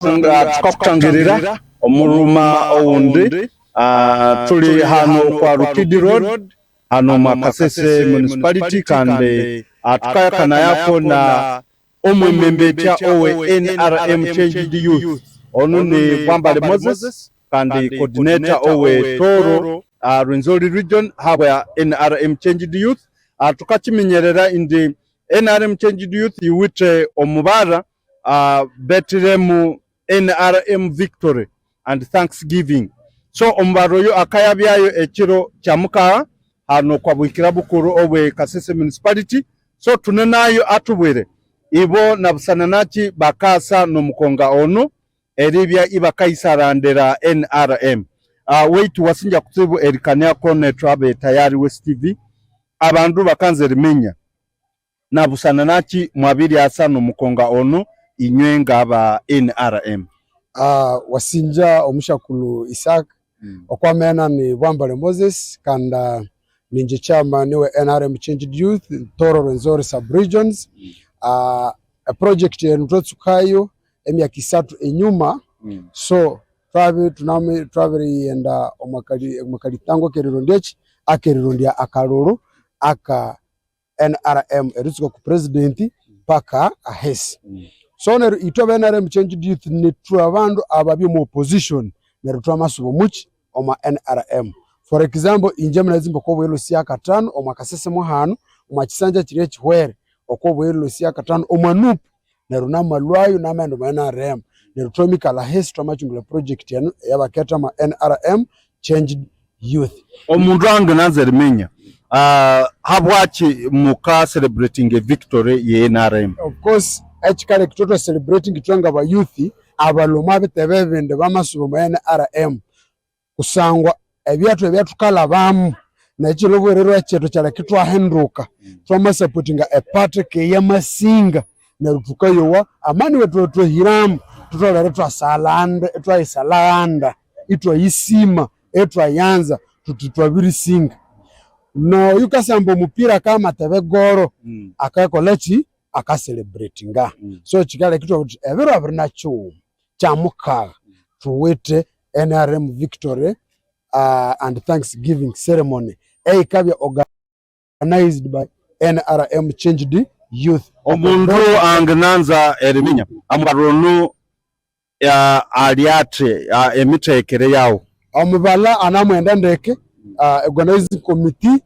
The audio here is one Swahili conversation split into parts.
tukakutangirira omuruma oundi tuli hano kwa Rukidi Road hano Makasese Municipality kandi tukayakana yako na omwembembetya owe NRM Changed Youth onu ni Bwambale Moses kandi coordinator owe Toro Rwenzori Region habwa NRM Changed Youth tukachimenyerera indi NRM Changed Youth yiwite omubara betiremu NRM Victory and Thanksgiving. So ombaro yo akayabyayo ekiro kyamuka hano kwa bwikira bukuru owe Kasese Municipality. So tunenayo atubwere ibo nabusana nachi bakasa no mukonga ono eribya ibakaisarandera NRM. Weitu wasinja kutsibu erikania kone trabe tayari West TV abandu bakanze rimenya nabusana nachi mwabiri asa no mukonga ono inywenga aba NRM. Wasinja omushakulu Isaac okwamena ni Bwambale Moses kanda ninje chama niwe NRM Changed Youth Toro Rwenzori Sub-Regions. A project ya nutotsukayo emyaka 3 enyuma. So travel yenda omakali tango kerirondeki akerirondya akaloro aka NRM eritsuka ku president paka ahesi. So neru itobe NRM Changed Youth ni tu abandu ababyo mu opposition neru tu amasubo muchi oma NRM. For example injemna zimbo ko bwelo siya katano oma Kasese muhano oma kisanja kire chwere oko bwelo siya katano oma nup neru na malwayo na mendo NRM neru tu mikala hesi tu amachungula project yanu yabaketa ma NRM Changed Youth. Omundu ange nanzerimenya habwachi muka celebrating a victory ye NRM. Of course echikale kitoto celebrating kitwanga ba youth abaloma betebebende bamasubo ma NRM kusangwa ebyatu kalabamu na chilobwerero echeto cyala kitwa henduka twama supporting a party ke yamasinga na rutukayowa amani wetu hiramu tutolere twasalanda isalanda isima yanza tutwabiri singa no yukasambo mupira kama tebegoro akakolechi akacelebratinga so chikale kitwa ebiro abirina chu kyamuka tuwete NRM Victory and Thanksgiving ceremony ekabya organized by NRM Changed Youth. Omundu angananza eriminya ambaronu aliate emitekere yawo omubala anamwenda ndeke organizing committee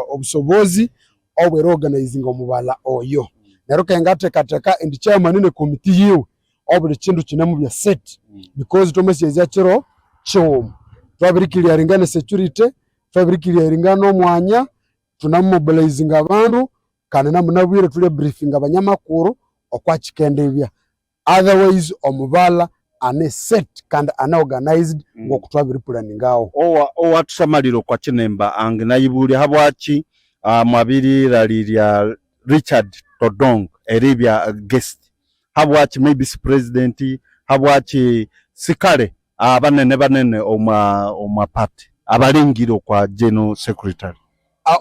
obusobozi obwera organizing omubala oyo neruka engatekateka indi chairman ne committee yiwe obuli chindu kinemu bya set because tomesiyeza kiro chom twabirikiriya ringana security twabirikiriya ringana omwanya tunamobilizing abantu kandi namunabwire tuli briefing abanyamakuru okwachikendebya otherwise omubala ane set kandi unorganized ngokutwabiri planningawo owatusamaliro kwa chinemba ange nayibuli habwachi mwabiri laliria Richard Todong eribya guest habwachi maybe president habwachi sikale banene oma party abalingiro kwa general secretary.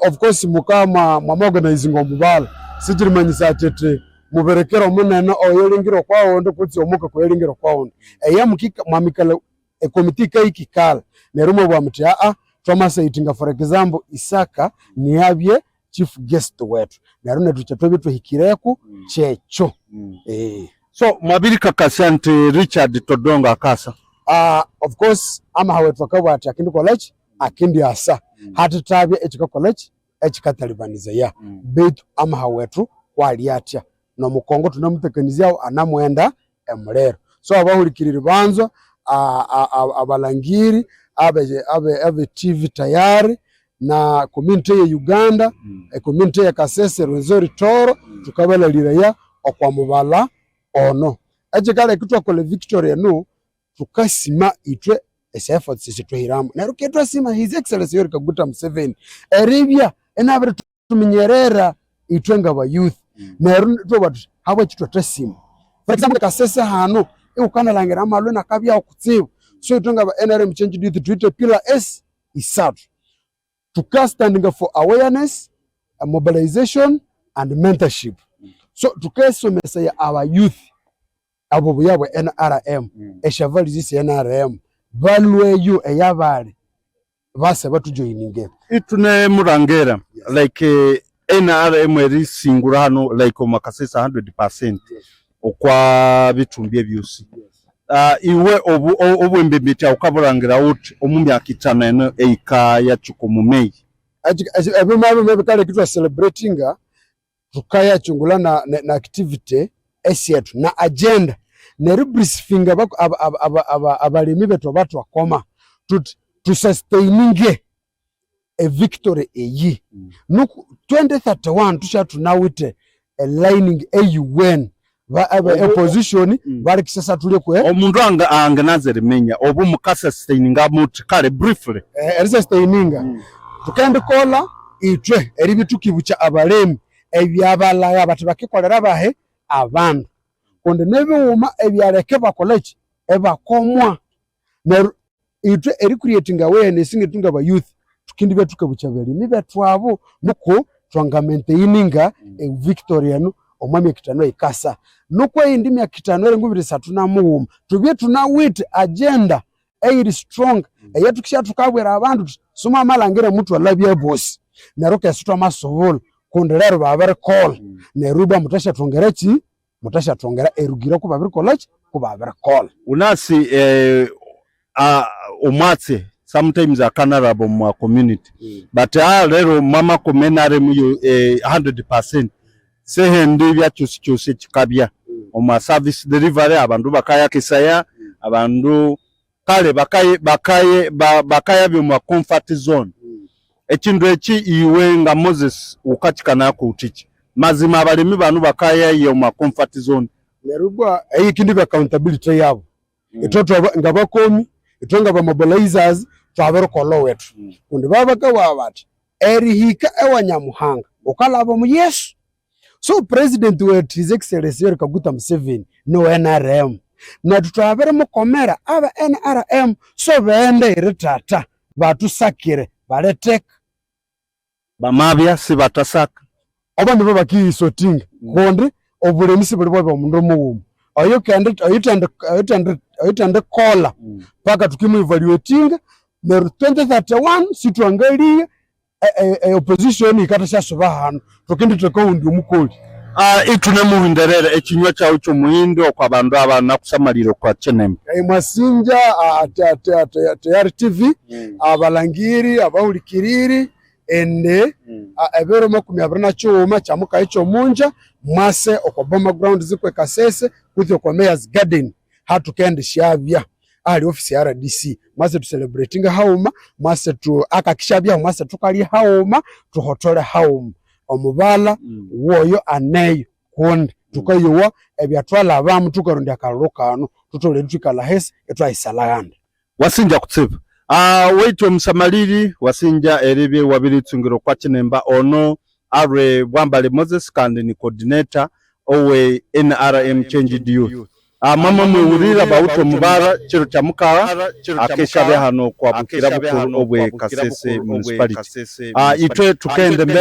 Of course mukama organizing omubala sijirimanyisa tete muberekera omunene oyelingiro kwawo ndo kutsi omuka kwelingiro kwawo eyamukika mwamikala e committee kaikikala nerumo bwamti twamasayitinga for example Isaka niyabye chief guest wetu narune tuchatobitwe hikireku checho so mwabiri kakasante Richard Todonga akasa of course ama hawetu akabati akindi college akindi asa hati tabye echika college echikatalibaniza ya betu ama hawetu kwaliatya no mukongo tunamutekanizyawo anamwenda emulero so abahurikirira banzo abalangiri abe TV tayari na community ya Uganda community ya Kasese Rwenzori Toro tukabalalira ya okwamubala ono echikale kitwa kole Victoria no tukasima itwe efforts sitwehiramu naruketwa sima His Excellency Yoweri Kaguta Museveni eribya enabire tumenyerera itwenga ba youth neru tobatu habo kitwa tasima for example Kasese hano ukana langira amalwe nakabya okutsibu so itwenga ba NRM Changed Youth twite pillar S isatu to standing for awareness, mobilization and mentorship. so tukesomesa aba youth abo buyabwe NRM eshavali zisi NRM balweyo eyabale base batujoyininge itune murangera like NRM eri singura hano like omakasesa 100% okwa bitumbye byusi iwe obwembembeta ukaburangira uti omumyaka 5 eno eika ya chukumumei ebimabo kale kitwa celebratinga tukaya chungula na activity esietu na agenda ne rubrifinga bako abalimi betu batu akoma to sustaininge a victory eyi nuku 2031 tushatu nawite aligning AUN opposition bali kisasa tuli kwe omundu anga nazerimenya obu mukasa sustaininga muti kale briefly sustaininga tukende kola itwe eri bitukibucha abalemi ebyabalaga bati bakikolera bahe abantu konde nebiwuma ebyaleke bakolechi ebakomwa ne itwe eri creating awareness ngetunga ba youth tukindi betukabucha balimi betwabo nuko twanga maintaininga victory no omwami kitano ikasa nuko indimi ya kitano ere ngubiri satuna muwuma tubye tunawite agenda eri strong eyetukisha tukabwera abantu suma malangire mtu alabye boss neroke sitwa masovol kondelero babere call neruba mutasha tongera erugira ku babere college ku babere call unasi omwatse sometimes a honorable mu community but lero mama komenare mu 100% sehendi bya cyose kikabya oma service delivery abandu bakaya kisaya abandu kale bakaya byo mu comfort zone ekindu eki iwe nga Moses ukachikana ku utiki mazima abalimi banu bakaya yo mu comfort zone nerubwa eyikindi ba accountability yabo itoto ngabakomi itonga ba mobilizers twabero kolo wetu kundi babaka wabati erihika ewanyamuhanga ukalabo mu Yesu so president wetu his excellency Yoweri Kaguta Museveni no NRM na tutwabere mukomera aba NRM so bende iritata batusakire baleteka bamabya sibatasaka abantu babakisotinga kondi obulemisi buli bwa mundu muwumu ayitende kola paka tukimu evaluating na 2031 situangalia opposition ikatasha subahano tukindi tukaundi umukoli itune muhinderere ekinywa cyawo cyo muhindo kwa bandu abana kusamaliro kwa chenem mwasinja TRTV abalangiri abaulikiriri ende ebero 20 chamuka echo munja mwase okoboma ground zikwe kasese kuthyo kwa mayor's garden hatukende shavya ali office ya RDC mwase tu celebrating hauma mwase tu akakishabya mwase tukali hauma tuhotole hauma omubala woyo aneyo kundi tukayowa ebyatwala abamu tukarundi akalokano tutole tukala hese etwayisalaganda wasinja kutsiba waitwe musamaliri wasinja erebe wabiri tsungiro kwa chinemba ono are Bwambale Moses kandi ni coordinator owe NRM Changed Youth mama mwurira bawuto mubara chiro cha mukara akeshabe hano kwa bukira bukuru obwe Kasese municipality itwe tukende